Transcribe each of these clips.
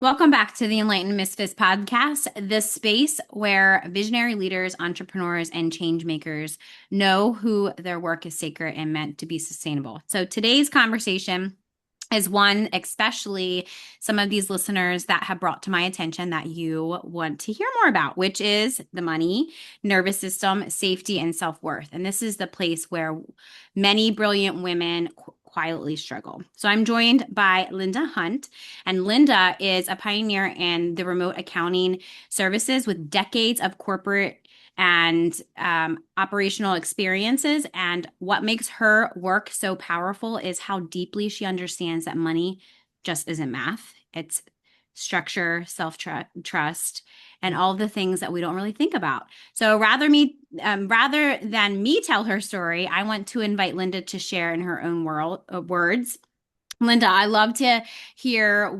Welcome back to the Enlightened Misfits podcast, the space where visionary leaders, entrepreneurs, and change makers know who their work is sacred and meant to be sustainable. So today's conversation is one, especially some of these listeners that have brought to my attention that you want to hear more about, which is the money, nervous system, safety, and self worth. And this is the place where many brilliant women quietly struggle. So I'm joined by Linda Hunt, and Linda is a pioneer in the remote accounting services with decades of corporate and operational experiences. And what makes her work so powerful is how deeply she understands that money just isn't math. It's structure, self-trust, and all the things that we don't really think about. So rather than me tell her story, I want to invite Linda to share in her own words. Linda, I love to hear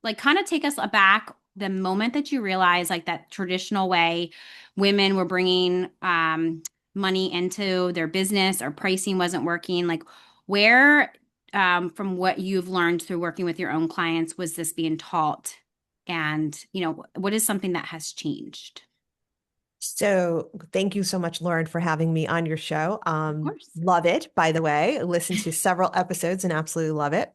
like, kind of take us aback the moment that you realize, like, that traditional way women were bringing money into their business or pricing wasn't working. Like, where, from what you've learned through working with your own clients, was this being taught? And, what is something that has changed? So thank you so much, Lauren, for having me on your show. Of course. Love it, by the way. Listened to several episodes and absolutely love it.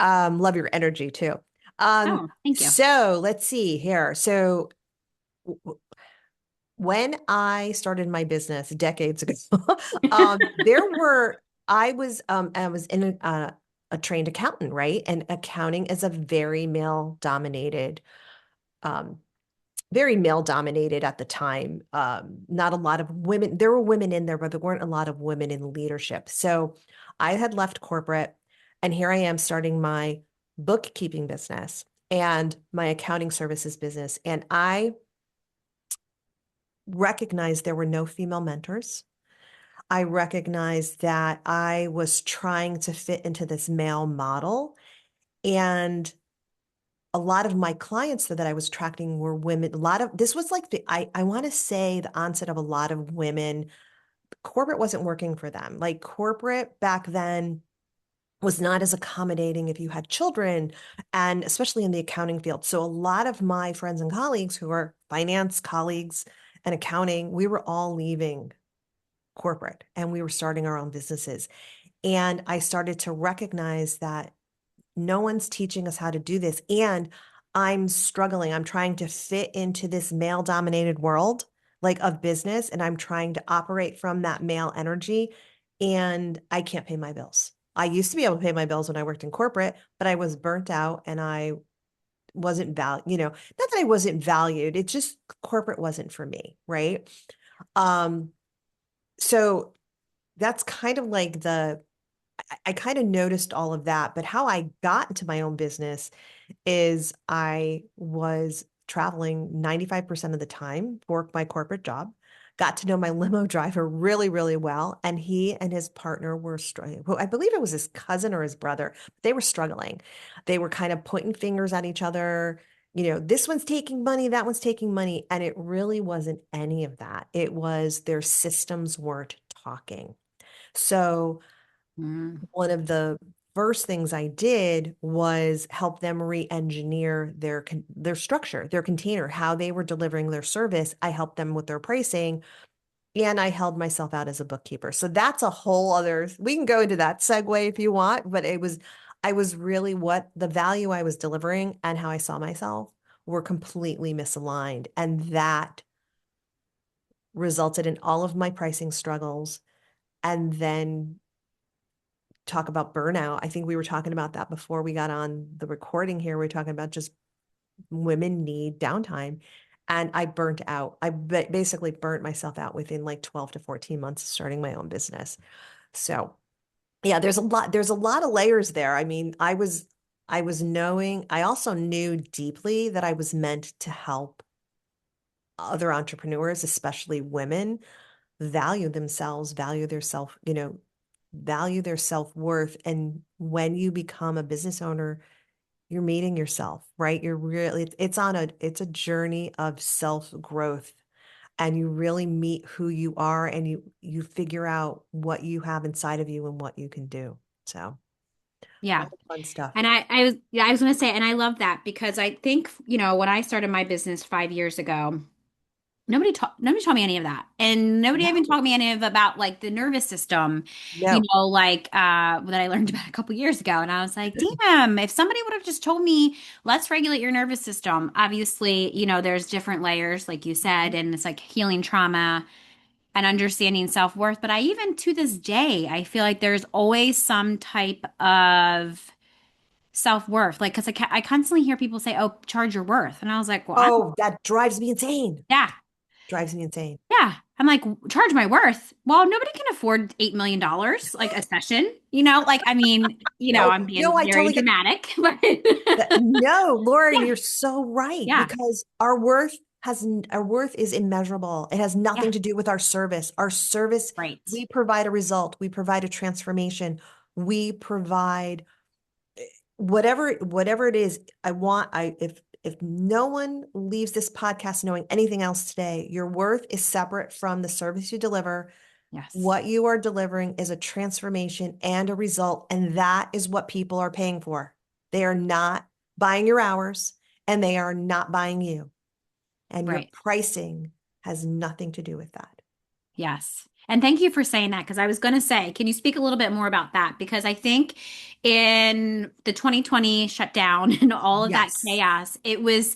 Love your energy too. Oh, thank you. So let's see here. So when I started my business decades ago, there were I was in a trained accountant, right? And accounting is a um, very male dominated at the time. Not a lot of women. There were women in there, but there weren't a lot of women in leadership. So I had left corporate, and here I am starting my bookkeeping business and my accounting services business. And I recognized there were no female mentors. I recognized that I was trying to fit into this male model. And a lot of my clients that I was attracting were women. A lot of this was like I want to say the onset of a lot of women. Corporate wasn't working for them. Like corporate back then was not as accommodating if you had children, and especially in the accounting field. So a lot of my friends and colleagues who are finance colleagues and accounting, we were all leaving corporate and we were starting our own businesses. And I started to recognize that no one's teaching us how to do this. And I'm struggling. I'm trying to fit into this male dominated world, like of business, and I'm trying to operate from that male energy. And I can't pay my bills. I used to be able to pay my bills when I worked in corporate, but I was burnt out and I wasn't not that I wasn't valued. It just corporate wasn't for me. Right. Um, so that's kind of like I kind of noticed all of that, but how I got into my own business is I was traveling 95% of the time for my corporate job, got to know my limo driver really, really well. And he and his partner were struggling. Well, I believe it was his cousin or his brother. They were struggling. They were kind of pointing fingers at each other. This one's taking money, that one's taking money. And it really wasn't any of that. It was their systems weren't talking. So Mm. one of the first things I did was help them re-engineer their structure, their container, how they were delivering their service. I helped them with their pricing, and I held myself out as a bookkeeper. So that's a whole other, we can go into that segue if you want, but I was really what the value I was delivering and how I saw myself were completely misaligned. And that resulted in all of my pricing struggles. And then talk about burnout. I think we were talking about that before we got on the recording here. We are talking about just women need downtime. And I burnt out. I basically burnt myself out within like 12 to 14 months of starting my own business. So yeah, there's a lot of layers there. I mean, I also knew deeply that I was meant to help other entrepreneurs, especially women, value themselves, value their self-worth. And when you become a business owner, you're meeting yourself, right? It's a journey of self-growth, and you really meet who you are, and you figure out what you have inside of you and what you can do. So Yeah. all the fun stuff. And I was going to say, and I love that because I think, when I started my business 5 years ago, nobody told me any of that. And nobody even No, taught me any of about like the nervous system, no. like that I learned about a couple years ago. And I was like, damn, if somebody would have just told me, let's regulate your nervous system. Obviously, there's different layers, like you said, and it's like healing trauma and understanding self-worth. But I even to this day, I feel like there's always some type of self-worth. Like, because I constantly hear people say, oh, charge your worth. And I was like, well, I'm, Oh, that drives me insane. yeah. Drives me insane. Yeah. I'm like, charge my worth. Well, nobody can afford $8 million like a session, like, I mean, No, I'm no, being I very totally get dramatic, but that. No, Lauren, yeah, you're so right yeah, because our worth is immeasurable. It has yeah, nothing to do with our service. Our service, right. we provide a result, we provide a transformation, we provide whatever it is. If no one leaves this podcast knowing anything else today, your worth is separate from the service you deliver. Yes, What you are delivering is a transformation and a result, and that is what people are paying for. They are not buying your hours and they are not buying you. And your right. pricing has nothing to do with that. Yes. And thank you for saying that because I was going to say, can you speak a little bit more about that? Because I think in the 2020 shutdown and all of that Yes. chaos, it was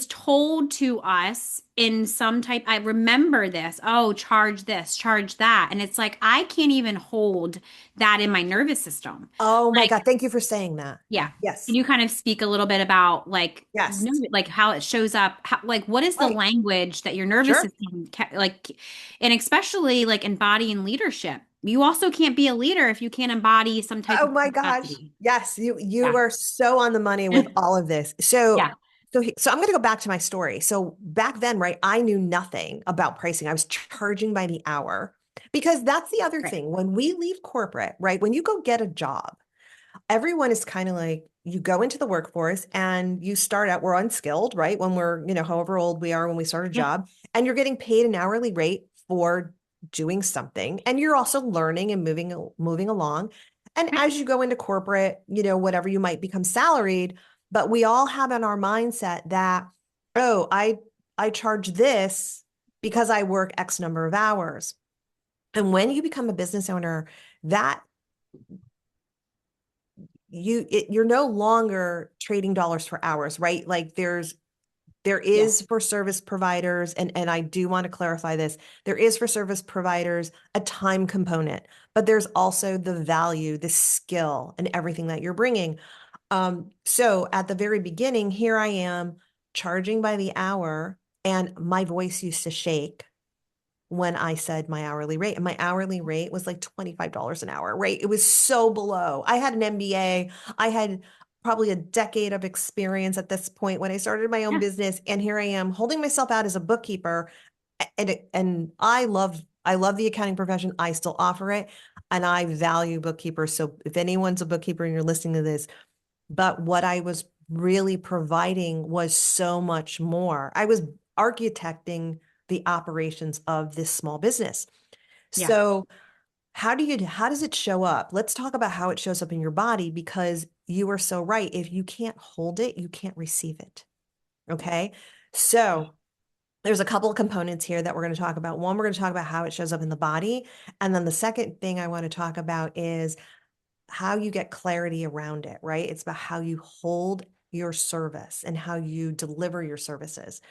told to us in some type, I remember this, oh, charge this, charge that. And it's like, I can't even hold that in my nervous system. Oh my Like, God. Thank you for saying that. yeah. Can Yes. you kind of speak a little bit about like, Yes. like how it shows up? Like, what is the Right. language that your nervous Sure. system, like, and especially like embodying leadership? You also can't be a leader if you can't embody some type Oh of my gosh. capacity. Yes, you Yeah. are so on the money with all of this. So Yeah. so I'm going to go back to my story. So back then, right, I knew nothing about pricing. I was charging by the hour because that's the other Right. thing. When we leave corporate, right, when you go get a job, everyone is kind of like you go into the workforce and you start out, we're unskilled, right? When we're, however old we are when we start a Yeah. job, and you're getting paid an hourly rate for doing something. And you're also learning and moving along. And Right. as you go into corporate, whatever you might become salaried, but we all have in our mindset that, oh, I charge this because I work X number of hours. And when you become a business owner, that you're no longer trading dollars for hours, right? Like there Yeah. is for service providers, and I do want to clarify this, there is for service providers a time component, but there's also the value, the skill, and everything that you're bringing. So at the very beginning, here I am charging by the hour, and my voice used to shake when I said my hourly rate. And my hourly rate was like $25 an hour, right? It was so below. I had an MBA. I had probably a decade of experience at this point when I started my own Yeah. business. And here I am holding myself out as a bookkeeper. And I love the accounting profession. I still offer it. And I value bookkeepers. So if anyone's a bookkeeper and you're listening to this, but what I was really providing was so much more. I was architecting the operations of this small business. Yeah. So, how does it show up? Let's talk about how it shows up in your body because you are so right. If you can't hold it, you can't receive it. Okay? So, there's a couple of components here that we're going to talk about. One, we're going to talk about how it shows up in the body, and then the second thing I want to talk about is how you get clarity around it, right? It's about how you hold your service and how you deliver your services.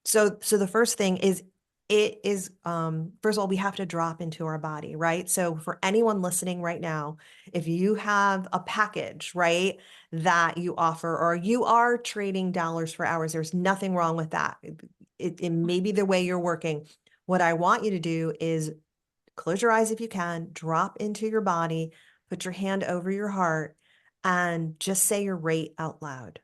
So the first thing is it is first of all, we have to drop into our body, right? So for anyone listening right now, if you have a package, right, that you offer or you are trading dollars for hours, there's nothing wrong with that. It may be the way you're working. What I want you to do is close your eyes if you can, drop into your body, put your hand over your heart, and just say your rate out loud.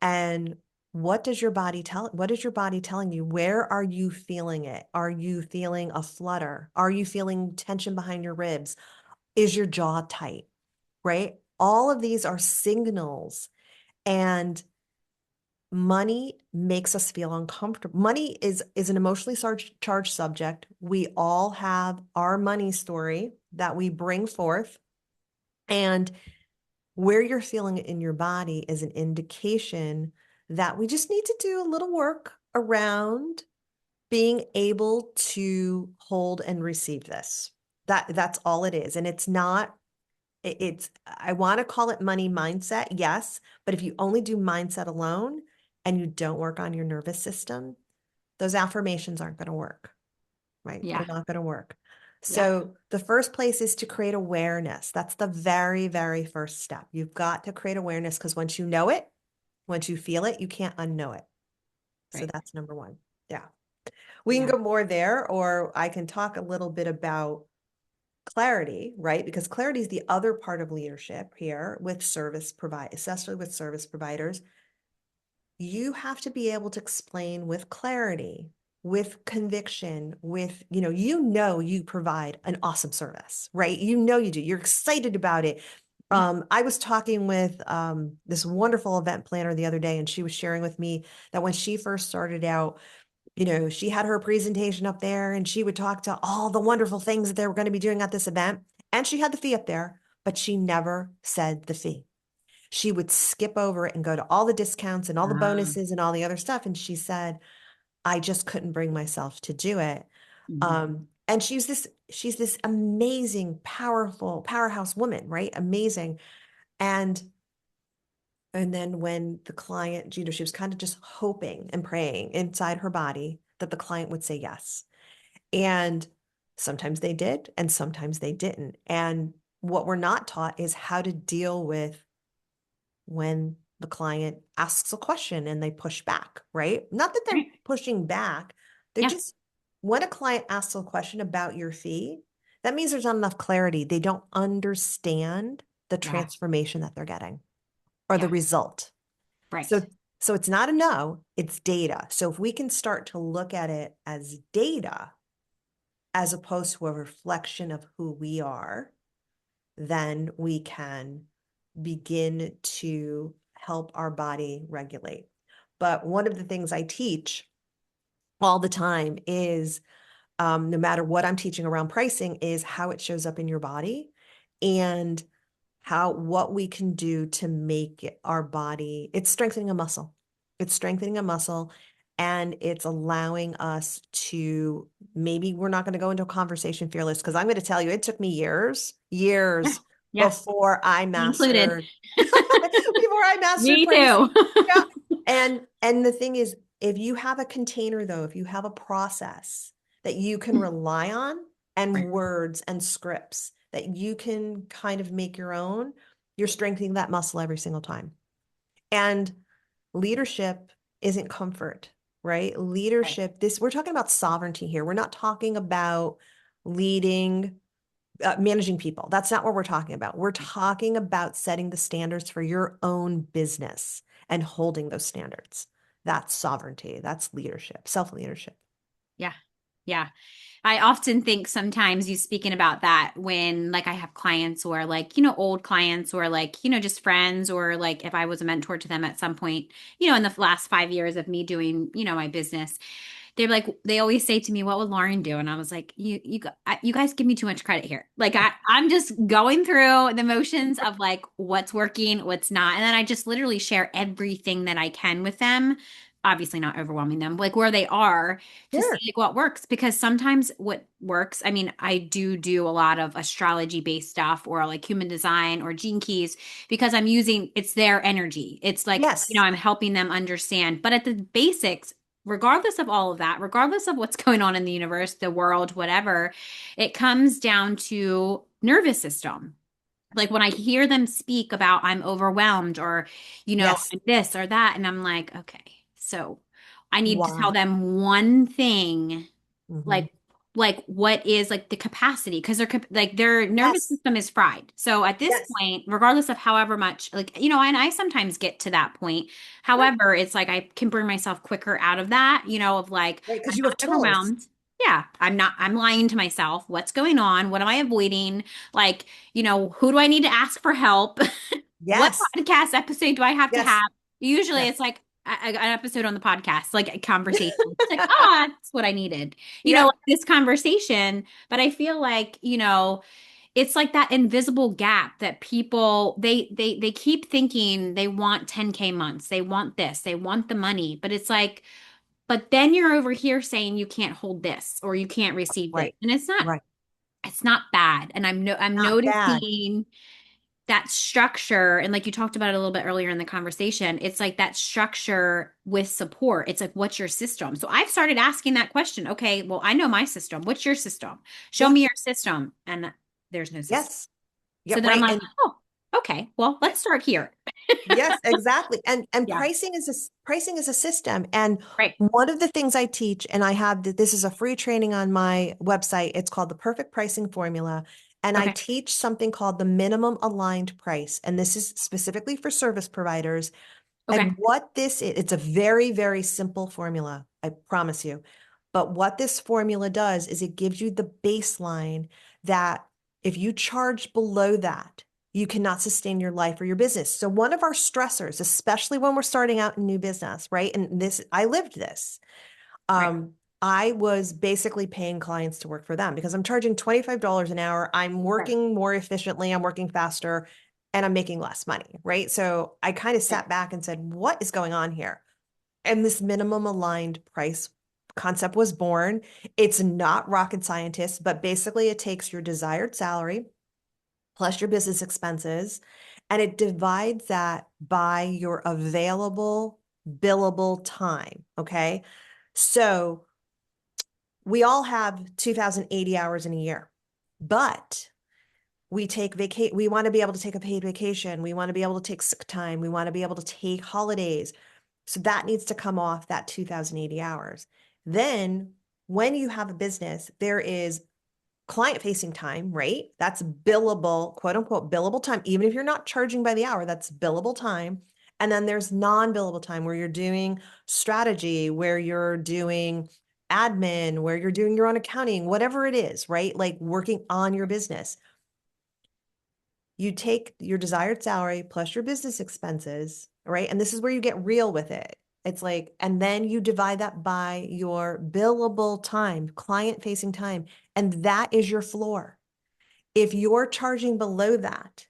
And what is your body telling you? Where are you feeling it? Are you feeling a flutter? Are you feeling tension behind your ribs? Is your jaw tight? Right? All of these are signals. And money makes us feel uncomfortable. Money is an emotionally charged subject. We all have our money story that we bring forth. And where you're feeling it in your body is an indication that we just need to do a little work around being able to hold and receive this. That's all it is. And it's not, it's, I want to call it money mindset, yes, but if you only do mindset alone and you don't work on your nervous system, those affirmations aren't going to work, right? Yeah. They're not going to work. Yeah. So the first place is to create awareness. That's the very, very first step. You've got to create awareness because once you know it, once you feel it, you can't unknow it. So Right. that's number one. Yeah. We can Yeah. go more there, or I can talk a little bit about clarity, right? Because clarity is the other part of leadership here with service provide, especially with service providers. You have to be able to explain with clarity, with conviction, with, you provide an awesome service, right? You do. You're excited about it. Yeah. I was talking with this wonderful event planner the other day, and she was sharing with me that when she first started out, she had her presentation up there and she would talk to all the wonderful things that they were going to be doing at this event. And she had the fee up there, but she never said the fee. She would skip over it and go to all the discounts and all the Ah. bonuses and all the other stuff. And she said, I just couldn't bring myself to do it. Mhm. And she's this amazing, powerful, powerhouse woman, right? Amazing. And and then when the client, she was kind of just hoping and praying inside her body that the client would say yes. And sometimes they did, and sometimes they didn't. And what we're not taught is how to deal with when the client asks a question and they push back, right? Not that they're Right. pushing back, they're Yeah. just, when a client asks a question about your fee, that means there's not enough clarity. They don't understand the Yeah. transformation that they're getting or the Yeah. result. So, Right. so it's not a no, it's data. So if we can start to look at it as data as opposed to a reflection of who we are, then we can begin to help our body regulate. But one of the things I teach all the time is no matter what I'm teaching around pricing, is how it shows up in your body and what we can do to make our body, it's strengthening a muscle. It's strengthening a muscle and it's allowing us to, maybe we're not going to go into a conversation fearless because I'm going to tell you it took me Yeah. years Yeah. before I Me included. mastered before I mastered Me too. pricing. Yeah. And the thing is, if you have a container though, if you have a process that you can rely on and Right. words and scripts that you can kind of make your own, you're strengthening that muscle every single time. And leadership isn't comfort, right? Right. Leadership, this, we're talking about sovereignty here. We're not talking about leading, managing people. That's not what we're talking about. We're Right. talking about setting the standards for your own business and holding those standards. That's sovereignty. That's leadership, self leadership. Yeah. Yeah. I often think sometimes you speaking about that when like I have clients or like, old clients or like, just friends or like if I was a mentor to them at some point, in the last 5 years of me doing, my business, they're like they always say to me, "What would Lauren do?" And I was like, you guys give me too much credit here. Like I'm just going through the motions of like what's working, what's not, and then I just literally share everything that I can with them. Obviously, not overwhelming them, like where they are to see Sure. like what works. Because sometimes what works, I mean, I do a lot of astrology based stuff or like human design or gene keys because I'm using it's their energy. It's like Yes. I'm helping them understand. But at the basics regardless of all of that, regardless of what's going on in the universe, the world, whatever, it comes down to nervous system. Like when I hear them speak about I'm overwhelmed or, Yes. I'm this or that, and I'm like, okay, so I need to tell Wow. them one thing Hmm. like what is like the capacity because their nervous Yes. system is fried. So at this Yes. point, regardless of however much like and I sometimes get to that point. Sure. However, it's like I can bring myself quicker out of that, of like Right. Because I'm you have not tools. overwhelmed. Yeah, I'm lying to myself. What's going on? What am I avoiding? Like, who do I need to ask for help? What Yes. podcast episode do I have to Yes. have? Usually Yes. it's like an episode on the podcast, like a conversation. It's like, oh, that's what I needed. Yep. Like this conversation. But I feel like, it's like that invisible gap that people they keep thinking they want 10K months. They want this. They want the money. But it's like, but then you're over here saying you can't hold this or you can't receive this. Right. And Right. it's not bad. And I'm Not bad. noticing that structure, and like you talked about it a little bit earlier in the conversation, it's like that structure with support. It's like, what's your system? So I've started asking that question. Okay, well, I know my system. What's your system? Show Yeah. me your system. And there's no system. Yes. So Yep. then I'm Right. like, And oh, okay, well, let's start here. yes, exactly. And Yeah. pricing is a system. And Right. one of the things I teach, and I have this is a free training on my website. It's called the Perfect Pricing Formula. And I Okay. teach something called the minimum aligned price. And this is specifically for service providers. Okay. And what this is, it's a very, very simple formula, I promise you. But what this formula does is it gives you the baseline that if you charge below that, you cannot sustain your life or your business. So one of our stressors, especially when we're starting out in new business, right? And this, I lived this. Right. Um, I was basically paying clients to work for them because I'm charging $25 an hour. I'm Right. working more efficiently, I'm working faster, and I'm making less money, right? So I kind of Right. sat back and said, what is going on here? And this minimum aligned price concept was born. It's not rocket scientist, but basically it takes your desired salary plus your business expenses and it divides that by your available billable time. Okay. So we all have 2080 hours in a year, but we want to be able to take a paid vacation. We want to be able to take sick time. We want to be able to take holidays. So that needs to come off that 2080 hours. Then when you have a business, there is client facing time, right? That's billable, quote unquote, billable time. Even if you're not charging by the hour, that's billable time. And then there's non billable time where you're doing strategy, where you're doing admin, where you're doing your own accounting, whatever it is, right? Like working on your business. You take your desired salary plus your business expenses, right? And this is where you get real with it. It's like, and then you divide that by your billable time, client facing time, and that is your floor. If you're charging below that,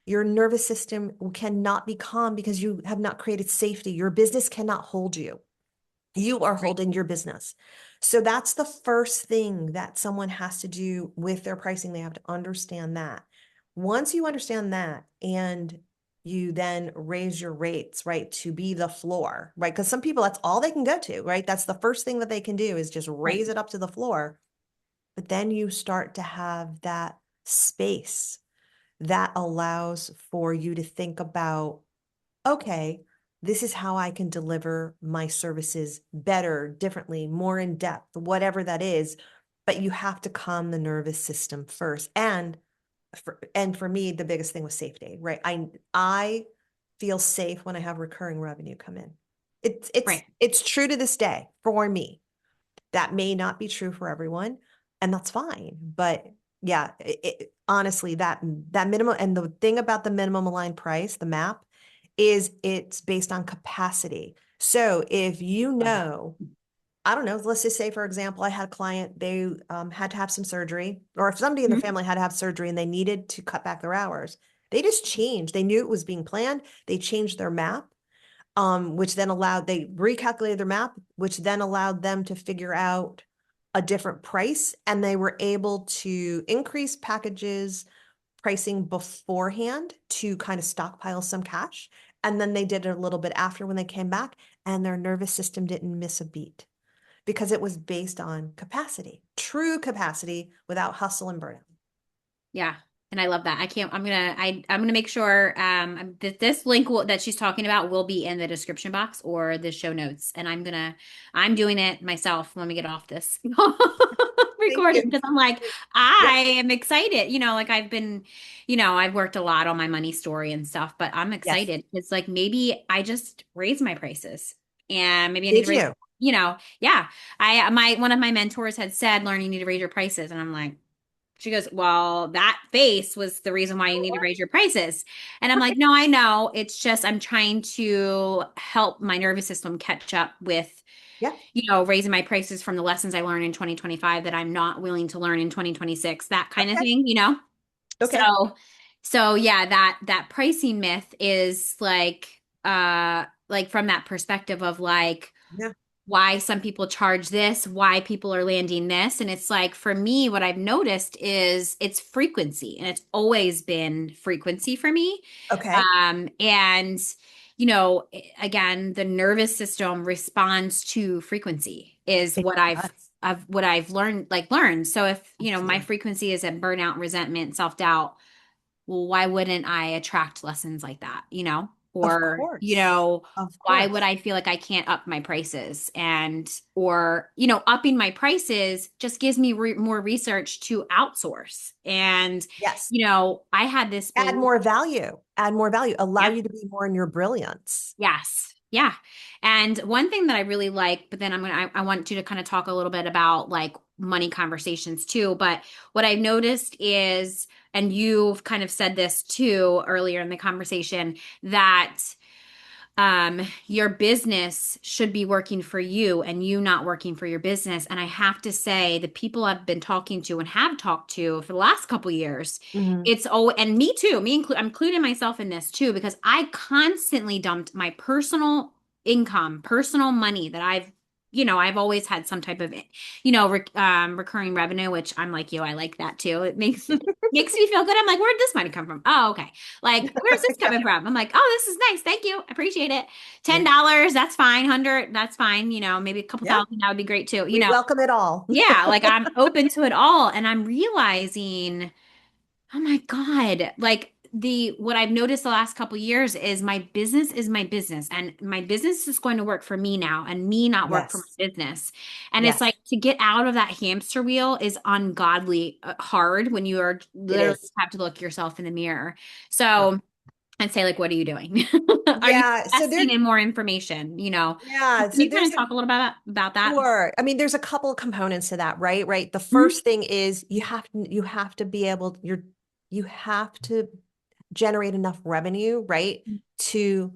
your nervous system cannot be calm because you have not created safety. Your business cannot hold you. You are Right. holding your business. So that's the first thing that someone has to do with their pricing. They have to understand that. Once you understand that and you then raise your rates, right, to be the floor, right? Because some people, that's all they can go to, right? That's the first thing that they can do is just Right. raise it up to the floor. But then you start to have that space that allows for you to think about, okay, this is how I can deliver my services better, differently, more in depth, whatever that is. But you have to calm the nervous system first. And for me, the biggest thing was safety, right? I feel safe when I have recurring revenue come in. It's it's Right. it's true to this day for me. That may not be true for everyone, and that's fine. But yeah, honestly, that minimum and the thing about the minimum aligned price, the map, is it's based on capacity. So if you Love that. know, I don't know, let's just say, for example, I had a client, they had to have some surgery, or if somebody in the Mhm. family had to have surgery and they needed to cut back their hours, they just changed. They knew it was being planned. They changed their map, which then allowed, they recalculated their map, which then allowed them to figure out a different price. And they were able to increase packages pricing beforehand to kind of stockpile some cash. And then they did it a little bit after when they came back, and their nervous system didn't miss a beat because it was based on capacity, true capacity without hustle and burnout. Yeah. And I love that. I'm gonna make sure that this link that she's talking about will be in the description box or the show notes. And I'm doing it myself when we get off this Thank recording you. because I'm like, Yep. I am excited. Like I've worked a lot on my money story and stuff, but I'm Yes. excited. It's like maybe I just raise my prices and maybe I need Did to raise, you? yeah. One of my mentors had said, learn, you need to raise your prices. And I'm like, she goes, well, that face was the reason why you need to raise your prices. And I'm like, no, I know. It's just I'm trying to help my nervous system catch up with, Yeah. raising my prices from the lessons I learned in 2025 that I'm not willing to learn in 2026, that kind of Okay. thing. Okay. So yeah, that pricing myth is like from that perspective of like Yeah. why some people charge this, why people are landing this. And it's like, for me, what I've noticed is it's frequency, and it's always been frequency for me. Okay. And, again, the nervous system responds to frequency is It what I've, does. I've what I've learned. So if, my Absolutely. frequency is at burnout, resentment, self-doubt, well, why wouldn't I attract lessons like that, Of Or, course. Of why would course. I feel like I can't up my prices? Or, upping my prices just gives me more research to outsource. And, Yes. I had this Add belief. more value. Add more value. Allow Yeah. you to be more in your brilliance. Yes. Yeah. And one thing that I really like, but then I want you to kind of talk a little bit about like money conversations too. But what I've noticed is, and you've kind of said this too earlier in the conversation, that your business should be working for you and you not working for your business. And I have to say, the people I've been talking to and have talked to for the last couple years, Hmm. and me too, I'm including myself in this too, because I constantly dumped my personal income, personal money that I've always had some type of, recurring revenue, which I'm like you, I like that too. It makes me feel good. I'm like, where'd this money come from? Oh, okay. Like, where's this coming from? I'm like, oh, this is nice. Thank you. I appreciate it. Yeah. $10, that's fine. 100, that's fine. Maybe a couple Yeah. thousand, that would be great too. We welcome it all. Yeah, like I'm open to it all. And I'm realizing, oh my God, like what I've noticed the last couple years is my business, and my business is going to work for me now and me not work for Yes. my business. And it's like Yes. to get out of that hamster wheel is ungodly hard when you are It literally is. have to look yourself in the mirror. Yeah. So I'd say, like, what are you doing? Are you Yeah. So there, investing in more information? yeah. Can So you kind there's of a talk a little bit about that? sure. I mean, there's a couple of components to that, right? Right. The Mhm. first thing is you have to be able you have to generate enough revenue, right, to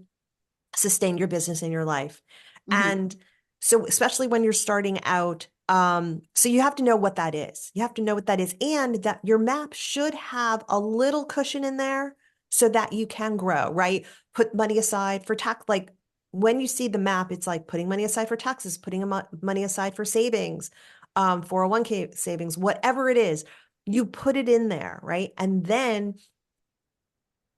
sustain your business in your life. Mhm. And so especially when you're starting out, so you have to know what that is. You have to know what that is, and that your map should have a little cushion in there so that you can grow, right? Put money aside for tax. Like when you see the map, it's like putting money aside for taxes, putting money aside for savings, 401k savings, whatever it is, you put it in there, right? And then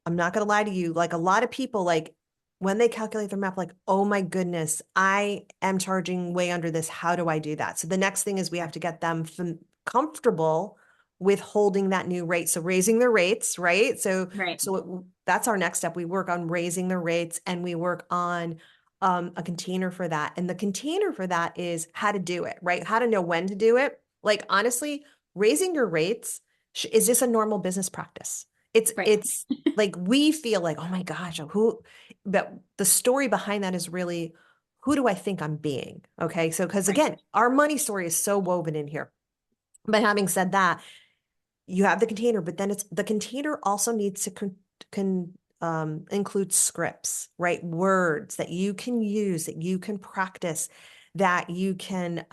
I'm not going to lie to you. Like a lot of people, like when they calculate their map, like, oh my goodness, I am charging way under this. How do I do that? So the next thing is we have to get them comfortable with holding that new rate. So raising their rates, right? So, Right. that's our next step. We work on raising the rates, and we work on a container for that. And the container for that is how to do it, right? How to know when to do it. Like honestly, raising your rates is just a normal business practice. It's Right. it's like we feel like, oh my gosh, but the story behind that is really, who do I think I'm being? Okay. So, because Right. again, our money story is so woven in here. But having said that, you have the container, but then the container also needs to include scripts, right? Words that you can use, that you can practice, that you can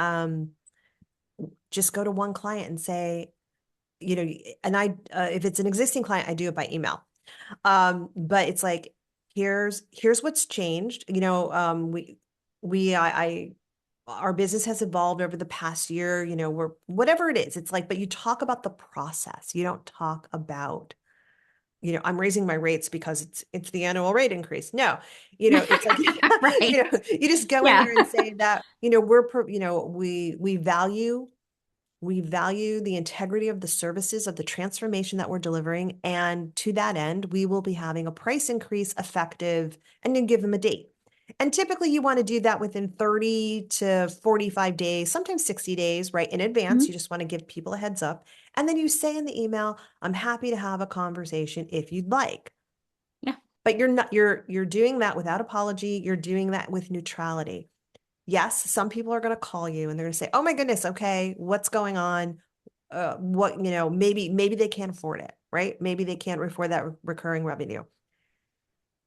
just go to one client and say, and if it's an existing client, I do it by email. But it's like, here's what's changed. I our business has evolved over the past year, we're whatever it is. It's like, but you talk about the process. You don't talk about, I'm raising my rates because it's the annual rate increase. No, it's like, Right. you just go in Yeah. there and say that, we value the integrity of the services, of the transformation that we're delivering. And to that end, we will be having a price increase effective, and then give them a date. And typically you want to do that within 30 to 45 days, sometimes 60 days, right? In advance. You Mhm. just want to give people a heads up. And then you say in the email, I'm happy to have a conversation if you'd like. Yeah. But you're doing that without apology. You're doing that with neutrality. Yes, some people are going to call you and they're going to say, "Oh my goodness, okay, what's going on? Maybe they can't afford it, right? Maybe they can't afford that recurring revenue."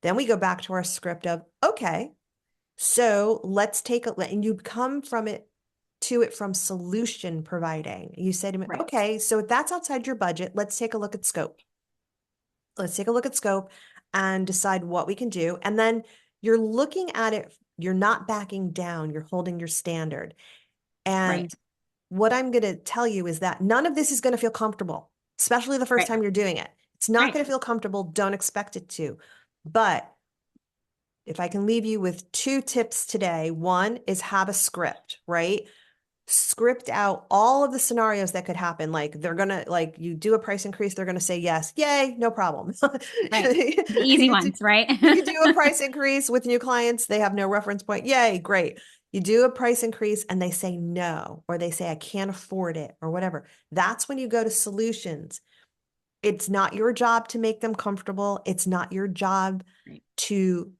Then we go back to our script of, okay, so let's and you come to it from solution providing. You say to me, Right. okay, so if that's outside your budget, let's take a look at scope. let's take a look at scope and decide what we can do. And then you're looking at it, you're not backing down, you're holding your standard. Right. And what I'm going to tell you is that none of this is going to feel comfortable, especially the first Right. time you're doing it. It's not Right. going to feel comfortable. Don't expect it to. But if I can leave you with two tips today, one is have a script, right? Script out all of the scenarios that could happen. Like they're gonna like you do a price increase, they're gonna say yes, yay, no problem. Right. The easy You do, ones, right? you do a price increase with new clients, they have no reference point, yay, great. You do a price increase and they say no, or they say I can't afford it, or whatever. That's when you go to solutions. It's not your job to make them comfortable. It's not your job Right. to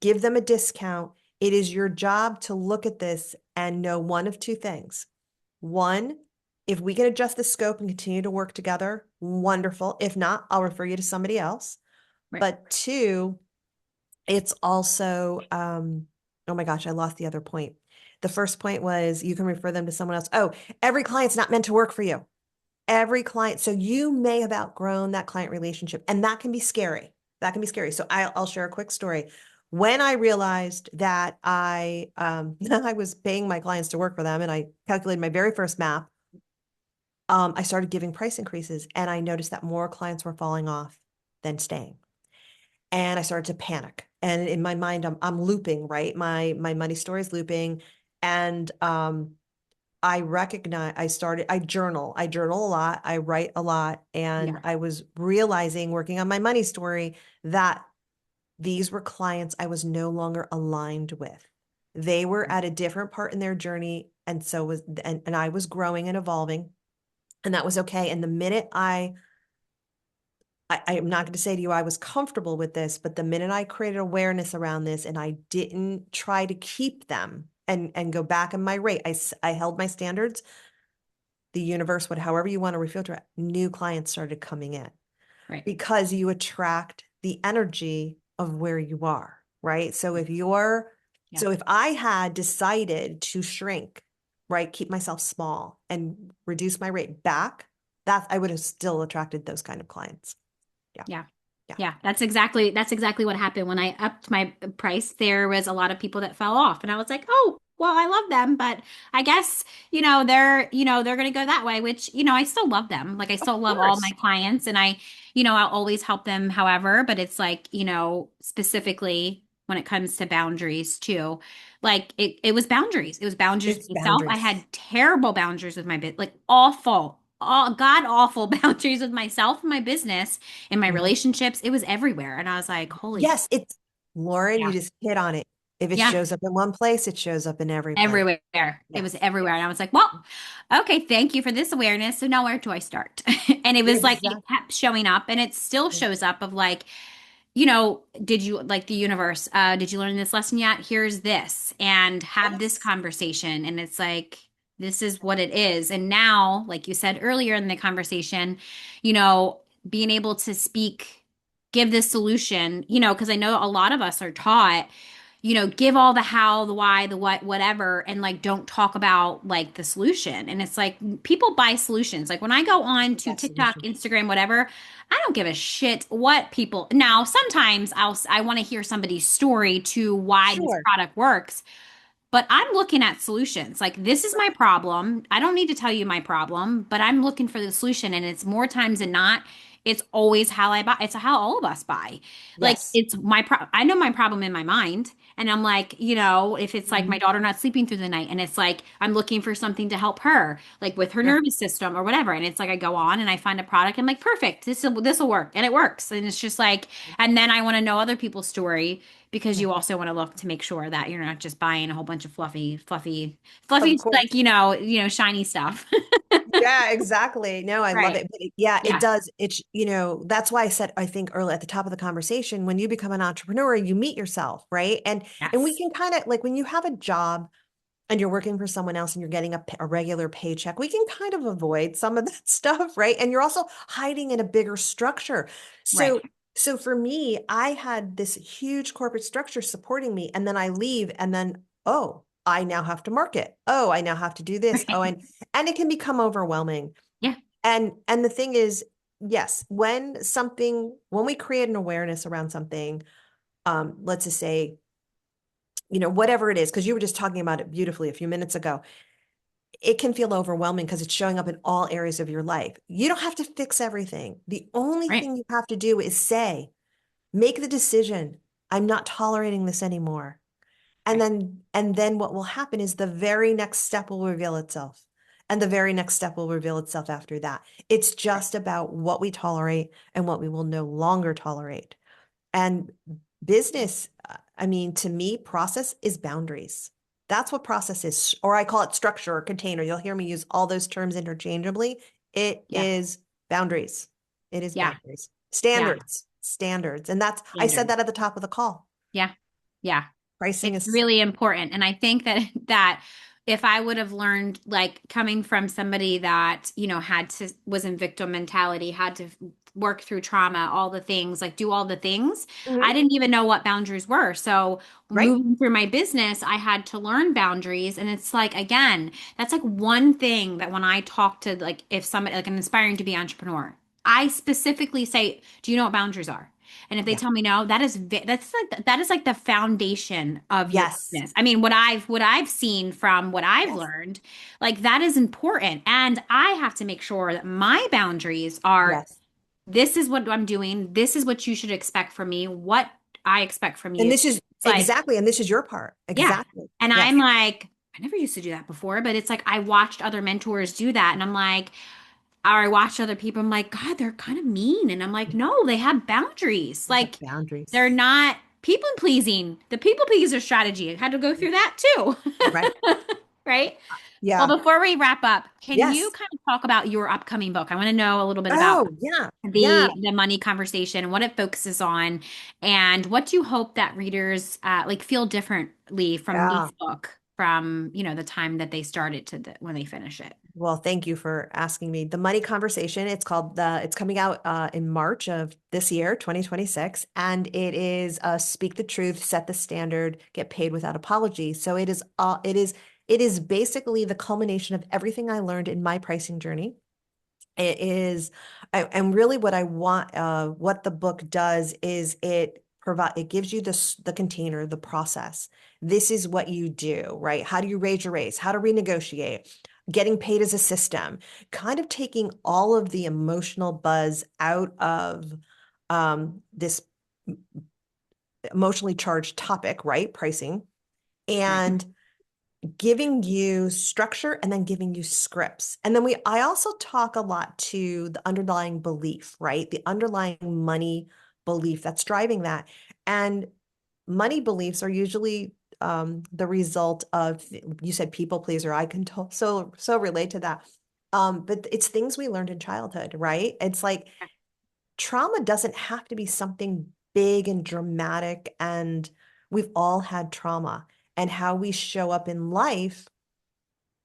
give them a discount. It is your job to look at this and know one of two things. One, if we can adjust the scope and continue to work together, wonderful. If not, I'll refer you to somebody else. Right. But two, it's also, oh my gosh, I lost the other point. The first point was you can refer them to someone else. Oh, every client's not meant to work for you. Every client. So you may have outgrown that client relationship, and that can be scary. That can be scary. So I'll share a quick story. When I realized that I was paying my clients to work for them, and I calculated my very first map, I started giving price increases, and I noticed that more clients were falling off than staying. And I started to panic. And in my mind, I'm looping, right? My money story is looping, and I journal a lot, I write a lot, and Yeah. I was realizing working on my money story that these were clients I was no longer aligned with. They were at a different part in their journey, and so was and I was growing and evolving, and that was okay. And the minute I am not going to say to you I was comfortable with this, but the minute I created awareness around this and I didn't try to keep them and go back in my rate, I held my standards. The universe would, however you want to refilter it, new clients started coming in Right. because you attract the energy of where you are, right? Yeah. So if I had decided to shrink, right, keep myself small and reduce my rate back, that I would have still attracted those kind of clients. Yeah. Yeah. Yeah. Yeah, that's exactly what happened when I upped my price. There was a lot of people that fell off, and I was like, "Oh, well, I love them, but I guess, they're going to go that way," which, I still love them. Like I Of still love all my course. clients, and I'll always help them however, but it's like, specifically when it comes to boundaries too. Like it was boundaries. It was boundaries It's with myself. I boundaries. had terrible boundaries with my bit, like awful, all god awful boundaries with myself and my business in my Mhm. relationships. It was everywhere. And I was like, holy, Yes, it's Lauren, you yeah, just hit on it. If it yeah, shows up in one place, it shows up in every place. everywhere. It was Yes, everywhere. yes. And I was like, well, okay, thank you for this awareness. So now where do I start? And it was like, it Exactly. kept showing up and it still shows up of like, did you like the universe? Did you learn this lesson yet? Here's this and have this Yes. conversation. And it's like, this is what it is. And now, like you said earlier in the conversation, being able to speak, give this solution, because I know a lot of us are taught, give all the how, the why, the what, whatever, and like don't talk about like the solution. And it's like people buy solutions. Like when I go on to That TikTok, solution. Instagram, whatever, I don't give a shit what people. Now, sometimes I want to hear somebody's story to why this Sure. product works, but I'm looking at solutions. Like, this is my problem. I don't need to tell you my problem, but I'm looking for the solution. And it's more times than not, it's always how I buy. It's how all of us buy. Like, Yes. it's I know my problem in my mind. And I'm like, if it's like my Mhm. daughter not sleeping through the night and it's like I'm looking for something to help her, like with her Yeah. nervous system or whatever. And it's like I go on and I find a product. I'm like, perfect. This will work. And it works. And it's just like, and then I want to know other people's story because Yeah. you also want to look to make sure that you're not just buying a whole bunch of Of fluffy, course. like, shiny stuff. Yeah, exactly. No, I love Right. it. Yeah, it Yeah. does. That's why I said, I think early at the top of the conversation, when you become an entrepreneur, you meet yourself, right? And we Yes. can kind of like when you have a job and you're working for someone else and you're getting a regular paycheck, we can kind of avoid some of that stuff, right? And you're also hiding in a bigger structure. Right. So for me, I had this huge corporate structure supporting me, and then I leave, and then, oh, I now have to market. Oh, I now have to do this. Oh, Right. and it can become overwhelming. Yeah. And the thing is, yes, when we create an awareness around something, let's just say, whatever it is, because you were just talking about it beautifully a few minutes ago, it can feel overwhelming because it's showing up in all areas of your life. You don't have to fix everything. The only Right. thing you have to do is make the decision, I'm not tolerating this anymore. Right. And then what will happen is the very next step will reveal itself. And the very next step will reveal itself after that. It's Right. just about what we tolerate and what we will no longer tolerate. And business, I mean, to me, process is boundaries. That's what process is, or I call it structure or container. You'll hear me use all those terms interchangeably. It Yeah. is boundaries. It is Yeah. boundaries. Yeah. Standards. And I said Standard. that at the top of the call. Yeah. Yeah. Pricing It's is, really important. And I think that that if I would have learned, like coming from somebody that, was in victim mentality, had to work through trauma, all the things, like do all the things, I mhm, didn't even know what boundaries were. So right? moving through my business, I had to learn boundaries. And it's like, again, that's like one thing that when I talk to, like, if somebody, like, I'm inspiring to be entrepreneur, I specifically say, do you know what boundaries are? And if they Yeah. tell me no, that is like the foundation of your Yes. business. I mean, what I've seen from what I've Yes. learned, like that is important. And I have to make sure that my boundaries are Yes. this is what I'm doing, this is what you should expect from me, what I expect from And you. this is It's like, exactly, and this is your part. yeah. Exactly. And I'm Yes. like, I never used to do that before, but it's like I watched other mentors do that and I'm like, or I watched other people, I'm like, God, they're kind of mean. And I'm like, no, they have boundaries. You have Like, they're boundaries. not people pleasing. The people pleaser strategy. I had to go through that too. Right. Right? Well, Yeah. before we wrap up, can you Yes. kind of talk about your upcoming book? I want to know a little bit about Oh, yeah. Yeah. the money conversation and what it focuses on, and what do you hope that readers like feel differently from Yeah. this book from the time that they started to when they finish it. Well, thank you for asking me. The Money Conversation, it's coming out in March of this year, 2026, and it is speak the truth, set the standard, get paid without apology. So it is basically the culmination of everything I learned in my pricing journey. It is, and really what I want, what the book does is it gives you the container, the process. This is what you do, right? How do you raise your rates? How to renegotiate? Getting paid as a system, kind of taking all of the emotional buzz out of this emotionally charged topic, right? Pricing, Right. and giving you structure and then giving you scripts. And then I also talk a lot to the underlying belief, right? The underlying money belief that's driving that. And money beliefs are usually the result of, you said people pleaser. I can so relate to that. But it's things we learned in childhood, right? It's like trauma doesn't have to be something big and dramatic. And we've all had trauma, and how we show up in life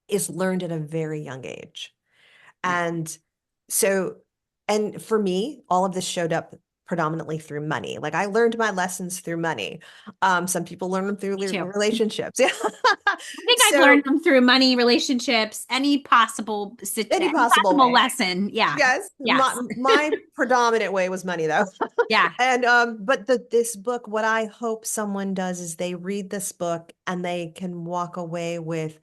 is learned at a very young age. Right. And so, and for me, all of this showed up predominantly through money. Like I learned my lessons through money. Some people learn them through Me too. relationships. Yeah. I think I've So learned them through money, relationships, any any possible possible way. lesson. Yeah. Yes. Yes. My predominant way was money though. Yeah. And but this book, what I hope someone does is they read this book and they can walk away with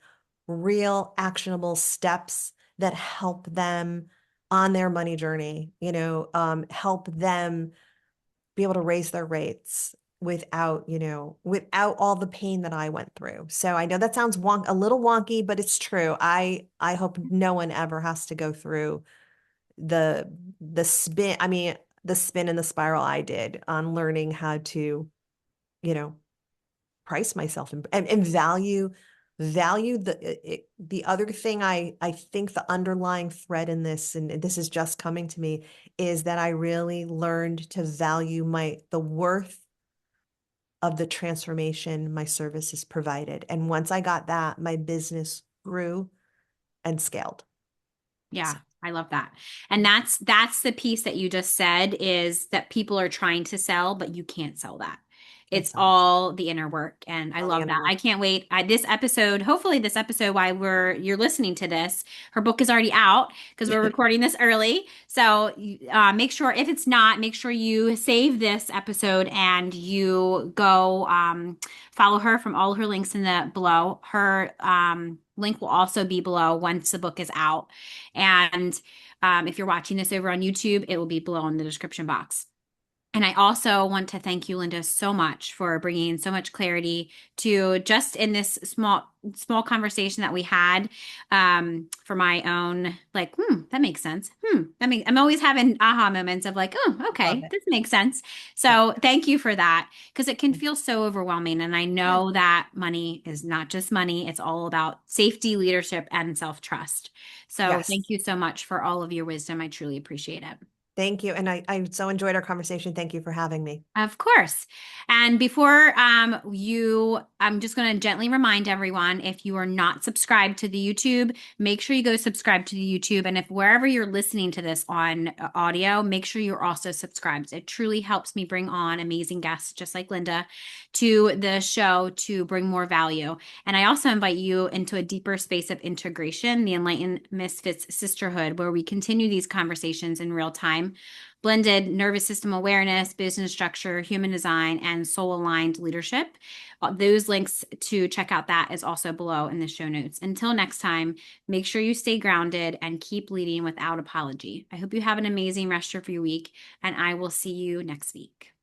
real actionable steps that help them on their money journey, help them be able to raise their rates without, without all the pain that I went through. So I know that sounds a little wonky, but it's true. I hope no one ever has to go through the spin, I mean, the spin and the spiral I did on learning how to, you know, price myself and value the other thing I think the underlying thread in this, and this is just coming to me, is that I really learned to value the worth of the transformation my services provided. And once I got that, my business grew and scaled. Yeah. So I love that. And that's the piece that you just said is that people are trying to sell, but you can't sell that. It It's does. all the inner work, and I All the love inner that. work. I can't wait. This episode, hopefully this episode while you're listening to this, her book is already out because we're recording this early. So make sure, if it's not, make sure you save this episode and you go follow her from all her links in the below. Her link will also be below once the book is out. And if you're watching this over on YouTube, it will be below in the description box. And I also want to thank you, Linda, so much for bringing so much clarity to just in this small conversation that we had for my own, like, that makes sense. I'm always having aha moments of like, oh, Love okay, it. this makes sense. Yeah. So thank you for that because it can feel so overwhelming. And I Yeah. know that money is not just money, it's all about safety, leadership, and self-trust. So Yes. thank you so much for all of your wisdom. I truly appreciate it. Thank you. And I so enjoyed our conversation. Thank you for having me. Of course. And before I'm just going to gently remind everyone if you are not subscribed to the YouTube, make sure you go subscribe to the YouTube. And if wherever you're listening to this on audio, make sure you're also subscribed. It truly helps me bring on amazing guests just like Linda to the show to bring more value. And I also invite you into a deeper space of integration, the Enlightened Misfits Sisterhood, where we continue these conversations in real time blended nervous system awareness, business structure, human design, and soul aligned leadership. Those links to check out that is also below in the show notes. Until next time, make sure you stay grounded and keep leading without apology. I hope you have an amazing rest of your week, and I will see you next week.